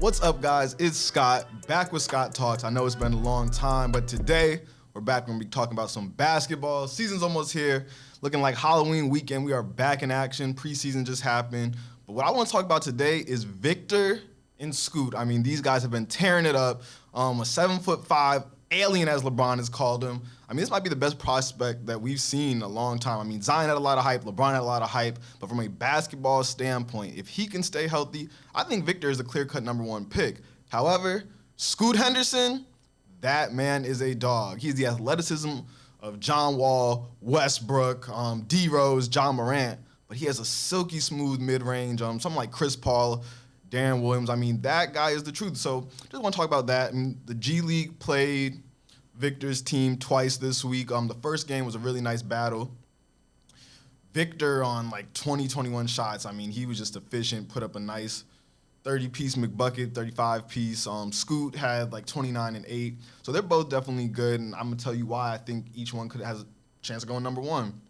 What's up, guys? It's Scott, back with Scott Talks. I know it's been a long time, but today we're back. We're going to be talking about some basketball. Season's almost here. Looking like Halloween weekend. We are back in action. Preseason just happened. But what I want to talk about today is Victor and Scoot. I mean, these guys have been tearing it up. A 7'5" alien, as LeBron has called him. I mean, this might be the best prospect that we've seen in a long time. I mean, Zion had a lot of hype, LeBron had a lot of hype, but from a basketball standpoint, if he can stay healthy, I think Victor is a clear-cut number one pick. However, Scoot Henderson, that man is a dog. He's the athleticism of John Wall, Westbrook, D. Rose, John Morant, but he has a silky smooth mid-range, something like Chris Paul, Darren Williams. I mean, that guy is the truth. So just want to talk about that. I mean, the G League played Victor's team twice this week. The first game was a really nice battle. Victor on like 21 shots. I mean, he was just efficient, put up a nice 30-piece McBucket, 35-piece. Scoot had like 29 and 8. So they're both definitely good, and I'm going to tell you why I think each one has a chance of going number one.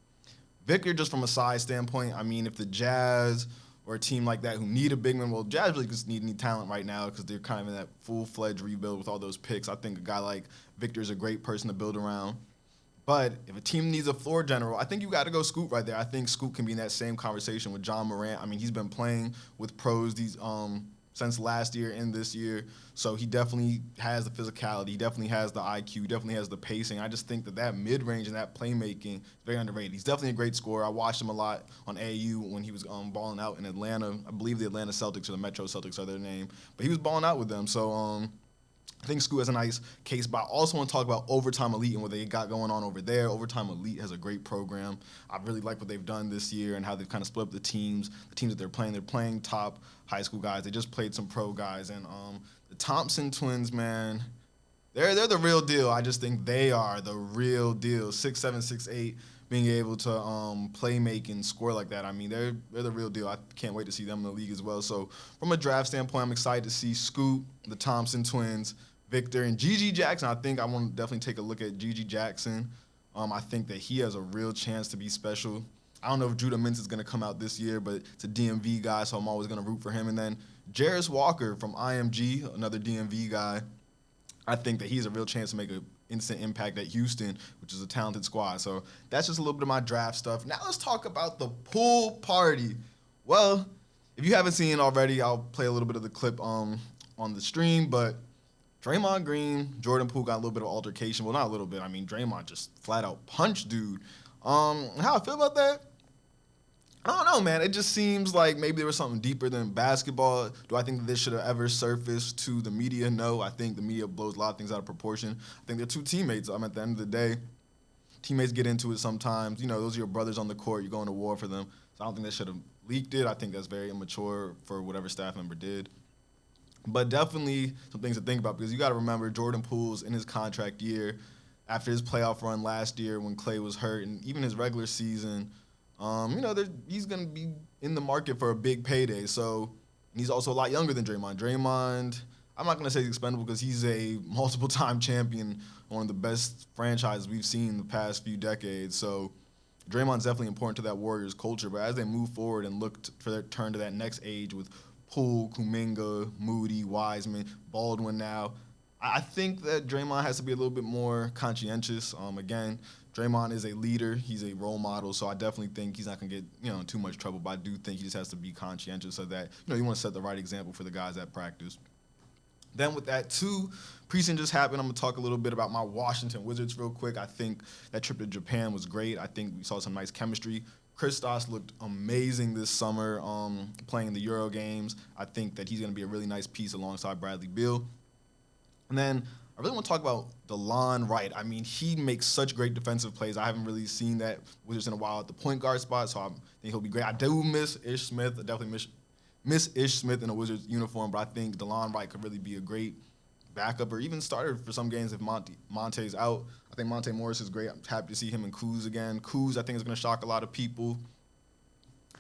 Victor, just from a size standpoint, I mean, if the Jazz or a team like that who need a big man, well, Jazz really just need any talent right now because they're kind of in that full-fledged rebuild with all those picks. I think a guy like Victor is a great person to build around. But if a team needs a floor general, I think you got to go Scoot right there. I think Scoot can be in that same conversation with John Morant. I mean, he's been playing with pros since last year and this year, so he definitely has the physicality. He definitely has the IQ. He definitely has the pacing. I just think that mid-range and that playmaking is very underrated. He's definitely a great scorer. I watched him a lot on AAU when he was balling out in Atlanta. I believe the Atlanta Celtics or the Metro Celtics are their name, but he was balling out with them. So I think Scoot has a nice case, but I also want to talk about Overtime Elite and what they got going on over there. Overtime Elite has a great program. I really like what they've done this year and how they've kind of split up the teams that they're playing. They're playing top high school guys. They just played some pro guys. And the Thompson twins, man, they're the real deal. I just think they are the real deal. 6'7", 6'8", being able to play, make, and score like that. I mean, they're the real deal. I can't wait to see them in the league as well. So from a draft standpoint, I'm excited to see Scoot, the Thompson twins, Victor, and Gigi Jackson. I think I want to definitely take a look at Gigi Jackson. I think that he has a real chance to be special. I don't know if Judah Mintz is going to come out this year, but it's a DMV guy, so I'm always going to root for him. And then Jarris Walker from IMG, another DMV guy. I think that he's a real chance to make an instant impact at Houston, which is a talented squad. So that's just a little bit of my draft stuff. Now let's talk about the pool party. Well, if you haven't seen it already, I'll play a little bit of the clip on the stream, but Draymond Green, Jordan Poole got a little bit of altercation. Well, not a little bit. I mean, Draymond just flat out punched dude. How I feel about that? I don't know, man. It just seems like maybe there was something deeper than basketball. Do I think that this should have ever surfaced to the media? No. I think the media blows a lot of things out of proportion. I think they're two teammates. At the end of the day, teammates get into it sometimes. You know, those are your brothers on the court. You're going to war for them. So I don't think they should have leaked it. I think that's very immature for whatever staff member did. But definitely some things to think about because you got to remember Jordan Poole's in his contract year after his playoff run last year when Klay was hurt and even his regular season. He's going to be in the market for a big payday. So he's also a lot younger than Draymond. Draymond, I'm not going to say he's expendable because he's a multiple-time champion, one of the best franchises we've seen in the past few decades. So Draymond's definitely important to that Warriors culture. But as they move forward and look for their turn to that next age with Poole, Kuminga, Moody, Wiseman, Baldwin now, I think that Draymond has to be a little bit more conscientious. Again, Draymond is a leader. He's a role model, so I definitely think he's not going to get in too much trouble, but I do think he just has to be conscientious of that. You want to set the right example for the guys at practice. Then with that, too, preseason just happened. I'm going to talk a little bit about my Washington Wizards real quick. I think that trip to Japan was great. I think we saw some nice chemistry. Kristaps looked amazing this summer playing the Euro games. I think that he's going to be a really nice piece alongside Bradley Beal. And then I really want to talk about DeLon Wright. I mean, he makes such great defensive plays. I haven't really seen that Wizards in a while at the point guard spot, so I think he'll be great. I do miss Ish Smith. I definitely miss Ish Smith in a Wizards uniform, but I think DeLon Wright could really be a great backup or even starter for some games if Monte's out. I think Monte Morris is great. I'm happy to see him and Kuz again. Kuz, I think, is going to shock a lot of people.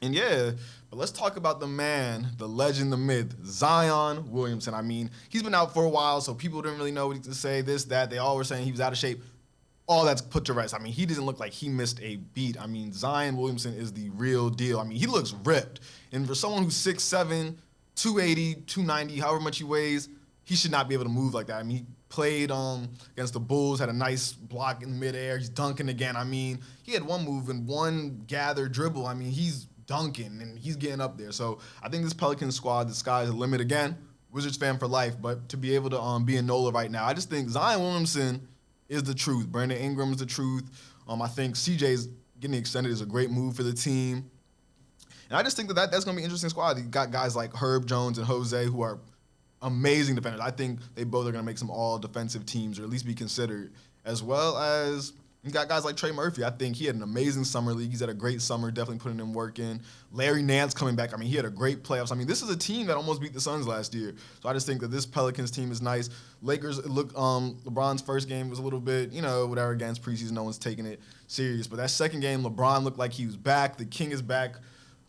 And yeah, but let's talk about the man, the legend, the myth, Zion Williamson. I mean, he's been out for a while, so people didn't really know what to say, this, that. They all were saying he was out of shape. All that's put to rest. I mean, he doesn't look like he missed a beat. I mean, Zion Williamson is the real deal. I mean, he looks ripped. And for someone who's 6'7", 280, 290, however much he weighs, he should not be able to move like that. I mean, he played against the Bulls, had a nice block in midair. He's dunking again. I mean, he had one move and one gather dribble. I mean, he's dunking and he's getting up there. So I think this Pelicans squad, the sky's the limit again. Wizards fan for life, but to be able to be in NOLA right now, I just think Zion Williamson is the truth. Brandon Ingram's the truth. I think CJ's getting extended is a great move for the team. And I just think that's going to be an interesting squad. You got guys like Herb Jones and Jose who are amazing defenders. I think they both are going to make some all-defensive teams or at least be considered, as well as you got guys like Trey Murphy. I think he had an amazing summer league. He's had a great summer, definitely putting in work in. Larry Nance coming back. I mean, he had a great playoffs. I mean, this is a team that almost beat the Suns last year. So I just think that this Pelicans team is nice. Lakers, LeBron's first game was a little bit, whatever, against preseason. No one's taking it serious. But that second game, LeBron looked like he was back. The king is back.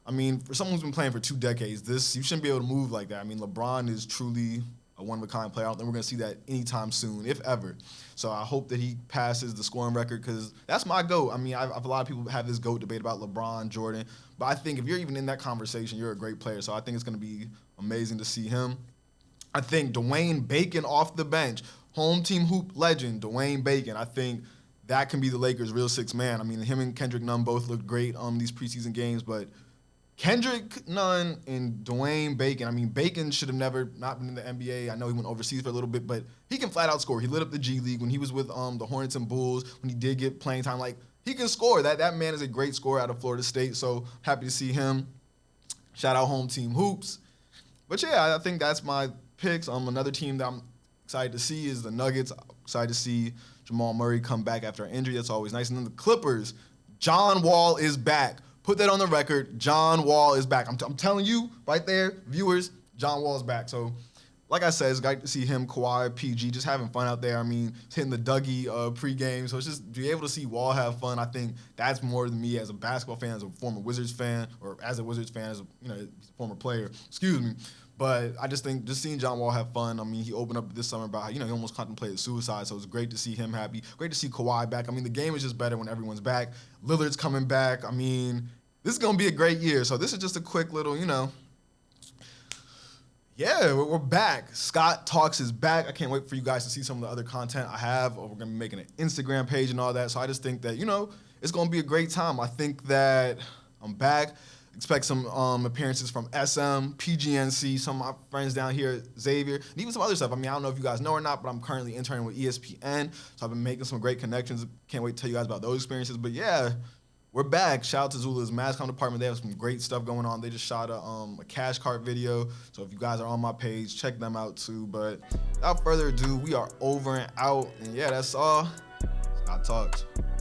I mean, for someone who's been playing for 2 decades, you shouldn't be able to move like that. I mean, LeBron is truly a one-of-a-kind player. I don't think we're going to see that anytime soon, if ever. So I hope that he passes the scoring record because that's my GOAT. I mean, a lot of people have this GOAT debate about LeBron, Jordan. But I think if you're even in that conversation, you're a great player. So I think it's going to be amazing to see him. I think Dwayne Bacon off the bench, home team hoop legend, Dwayne Bacon. I think that can be the Lakers' real sixth man. I mean, him and Kendrick Nunn both looked great these preseason games, but Kendrick Nunn and Dwayne Bacon. I mean, Bacon should have never not been in the NBA. I know he went overseas for a little bit, but he can flat out score. He lit up the G League when he was with the Hornets and Bulls, when he did get playing time. Like, he can score. That man is a great scorer out of Florida State, so happy to see him. Shout out home team hoops. But yeah, I think that's my picks. Another team that I'm excited to see is the Nuggets. I'm excited to see Jamal Murray come back after an injury. That's always nice. And then the Clippers. John Wall is back. Put that on the record. John Wall is back. I'm telling you right there, viewers, John Wall is back. So, like I said, it's great to see him, Kawhi, PG, just having fun out there. I mean, hitting the Dougie pregame. So it's just be able to see Wall have fun. I think that's more than me as a basketball fan, as a former Wizards fan, or as a Wizards fan, as he's a former player. Excuse me. But I just think just seeing John Wall have fun. I mean, he opened up this summer about how, he almost contemplated suicide. So it's great to see him happy. Great to see Kawhi back. I mean, the game is just better when everyone's back. Lillard's coming back. I mean, this is going to be a great year. So this is just a quick little, yeah, we're back. Scott Talks is back. I can't wait for you guys to see some of the other content I have. We're going to be making an Instagram page and all that. So I just think that, it's going to be a great time. I think that I'm back. Expect some appearances from SM, PGNC, some of my friends down here, Xavier, and even some other stuff. I mean, I don't know if you guys know or not, but I'm currently interning with ESPN. So I've been making some great connections. Can't wait to tell you guys about those experiences. But yeah, we're back. Shout out to Zula's Mascom department. They have some great stuff going on. They just shot a cash cart video. So if you guys are on my page, check them out too. But without further ado, we are over and out. And yeah, that's all. Scott Talks.